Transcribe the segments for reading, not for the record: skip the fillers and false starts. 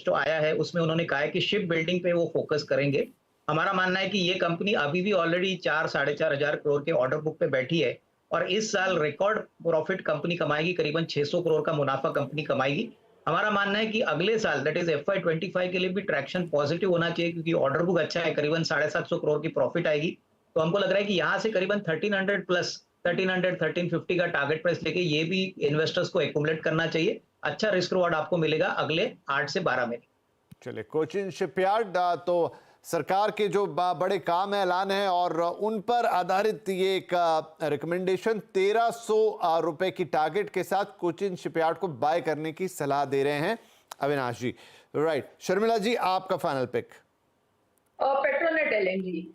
जो आया है उसमें उन्होंने कहा है कि शिप बिल्डिंग पे वो फोकस करेंगे। हमारा मानना है कि ये कंपनी अभी भी ऑलरेडी 4 साढ़े 4 हज़ार करोड़ के ऑर्डर बुक पे बैठी है और इस साल रिकॉर्ड प्रॉफिट कंपनी कमाएगी, करीबन 600 करोड़ का मुनाफा कंपनी कमाएगी। हमारा मानना है कि अगले साल दैट इज FY 25 के लिए भी ट्रैक्शन पॉजिटिव होना चाहिए क्योंकि ऑर्डर बुक अच्छा है, करीबन 750 करोड़ की प्रॉफिट आएगी। तो हमको लग रहा है कि यहाँ से करीबन 1300 प्लस 1300 1350 का टारगेट प्राइस लेके ये भी इन्वेस्टर्स को एक्यूमुलेट करना चाहिए। अच्छा रिस्क रिवॉर्ड आपको मिलेगा अगले 8 से 12 महीने। चलिए, कोचिन शिपयार्ड तो सरकार के जो बड़े काम ऐलान है और उन पर आधारित ये एक रिकमेंडेशन 1300 रुपए की टारगेट के साथ कोचिन शिपयार्ड को बाय करने की सलाह दे रहे हैं अविनाश जी। राइट, शर्मिला जी आपका फाइनल पिक। Petronet LNG।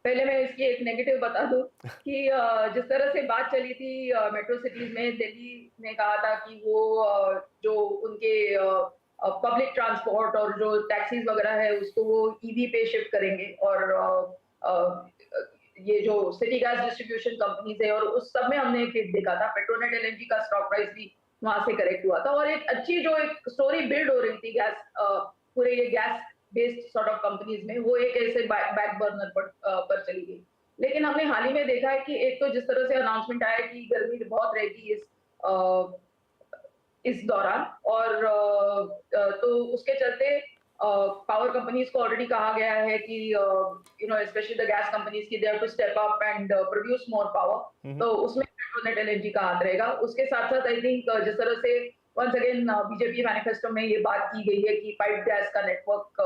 पहले मैं इसकी एक नेगेटिव बता दूं कि जिस तरह से बात चली थी मेट्रो सिटीज में, दिल्ली ने कहा था कि वो जो उनके पब्लिक ट्रांसपोर्ट और जो टैक्सीज वगैरह है उसको वो EV पे शिफ्ट करेंगे और ये जो सिटी गैस डिस्ट्रीब्यूशन कंपनीज है और उस सब में हमने एक हिट देखा था। पेट्रोनेट LNG का स्टॉक प्राइस भी वहां से करेक्ट हुआ था और एक अच्छी जो एक स्टोरी बिल्ड हो रही थी गैस पूरे ये gas based sort of companies में, वो एक ऐसे बैक बर्नर पर चली गई। लेकिन हमने हाल ही में देखा है कि एक तो जिस तरह से अनाउंसमेंट आया कि गर्मी बहुत रहेगी इस दौरान और तो उसके चलते पावर कंपनीज को ऑलरेडी कहा गया है कि स्पेशली द गैस कंपनीज की they have to step up and produce more power. तो उसमें पेट्रोनेट LNG का हाथ रहेगा। उसके साथ साथ आई थिंक जिस तरह से वंस अगेन बीजेपी मैनिफेस्टो में ये बात की गई है कि पाइप गैस का नेटवर्क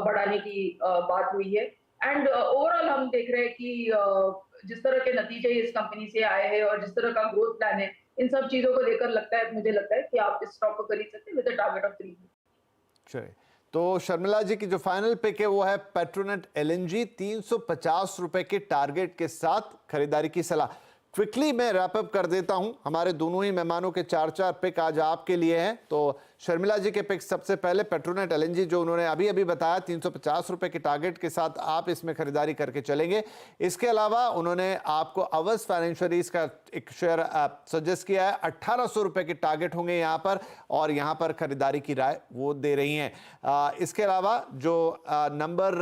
बढ़ाने की बात हुई है एंड ओवरऑल हम देख रहे हैं कि जिस तरह के नतीजे इस कंपनी से आए हैं और जिस तरह का ग्रोथ प्लान है, इन सब चीजों को लेकर मुझे लगता है कि आप इस स्टॉक को खरीद सकते हैं विद अ टारगेट ऑफ 3। चलिए, तो शर्मिला जी की जो फाइनल पिक है वो है पेट्रोनेट LNG 350 रुपए के टारगेट के साथ खरीदारी की सलाह। क्विकली मैं रैप अप कर देता हूं, हमारे दोनों ही मेहमानों के 4-4 पिक आज आपके लिए हैं। तो शर्मिला जी के पिक सबसे पहले पेट्रोनेट LNG जो उन्होंने अभी अभी बताया 350 रुपए के टारगेट के साथ आप इसमें खरीदारी करके चलेंगे। इसके अलावा उन्होंने आपको अवर्स फाइनेंशियरीज का एक शेयर सजेस्ट किया है, 1800 रुपए के टारगेट होंगे यहाँ पर और यहाँ पर खरीदारी की राय वो दे रही हैं। इसके अलावा जो नंबर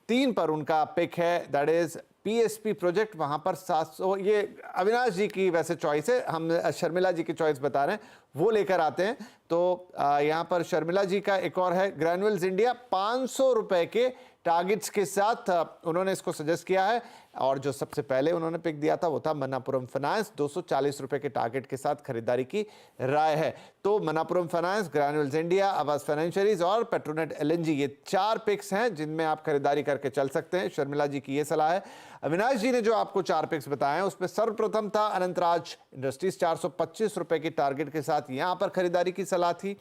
3 पर उनका पिक है दैट इज PSP प्रोजेक्ट, वहां पर 700, ये अविनाश जी की वैसे चॉइस है, हम शर्मिला जी की चॉइस बता रहे हैं, वो लेकर आते हैं। तो यहां पर शर्मिला जी का एक और है ग्रैन्युअल्स इंडिया 500 रुपए के टारगेट्स के साथ उन्होंने इसको सजेस्ट किया है और जो सबसे पहले उन्होंने पिक दिया था वो था मनापुरम फाइनेंस, 240 रुपए के टारगेट के साथ खरीदारी की राय है। तो मनापुरम फाइनेंस, ग्रैन्युअल्स इंडिया, आवास फाइनेंशियरीज और पेट्रोनेट LNG, ये 4 पिक्स हैं जिनमें आप खरीदारी करके चल सकते हैं। शर्मिला जी की ये सलाह है। अविनाश जी ने जो आपको 4 पिक्स बताए हैं उसमें सर्वप्रथम था अनंतराज इंडस्ट्रीज, 425 रुपए की टारगेट के साथ यहां पर खरीदारी की सलाह थी।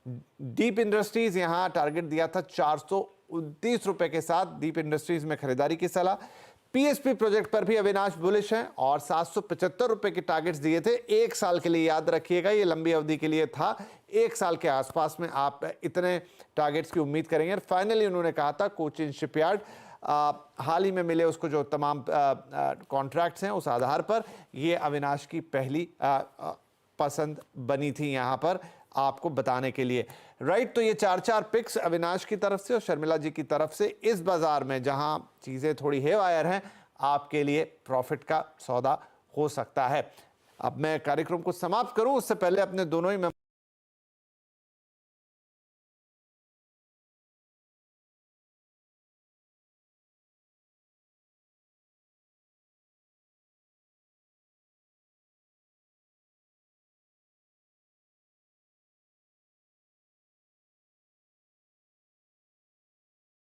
डीप इंडस्ट्रीज यहां टारगेट दिया था 429 रुपए के साथ, डीप इंडस्ट्रीज में खरीदारी की सलाह। PSP प्रोजेक्ट पर भी अविनाश बुलिश हैं और 775 रुपए के टारगेट्स दिए थे 1 साल के लिए, याद रखिएगा ये लंबी अवधि के लिए था, 1 साल के आसपास में आप इतने टारगेट्स की उम्मीद करेंगे। और फाइनली उन्होंने कहा था कोचिन शिपयार्ड, हाल ही में मिले उसको जो तमाम कॉन्ट्रैक्ट्स हैं उस आधार पर ये अविनाश की पहली पसंद बनी थी यहाँ पर आपको बताने के लिए। राइट, तो ये 4-4 पिक्स अविनाश की तरफ से और शर्मिला जी की तरफ से इस बाजार में जहां चीजें थोड़ी हेवायर हैं आपके लिए प्रॉफिट का सौदा हो सकता है। अब मैं कार्यक्रम को समाप्त करूं उससे पहले अपने दोनों ही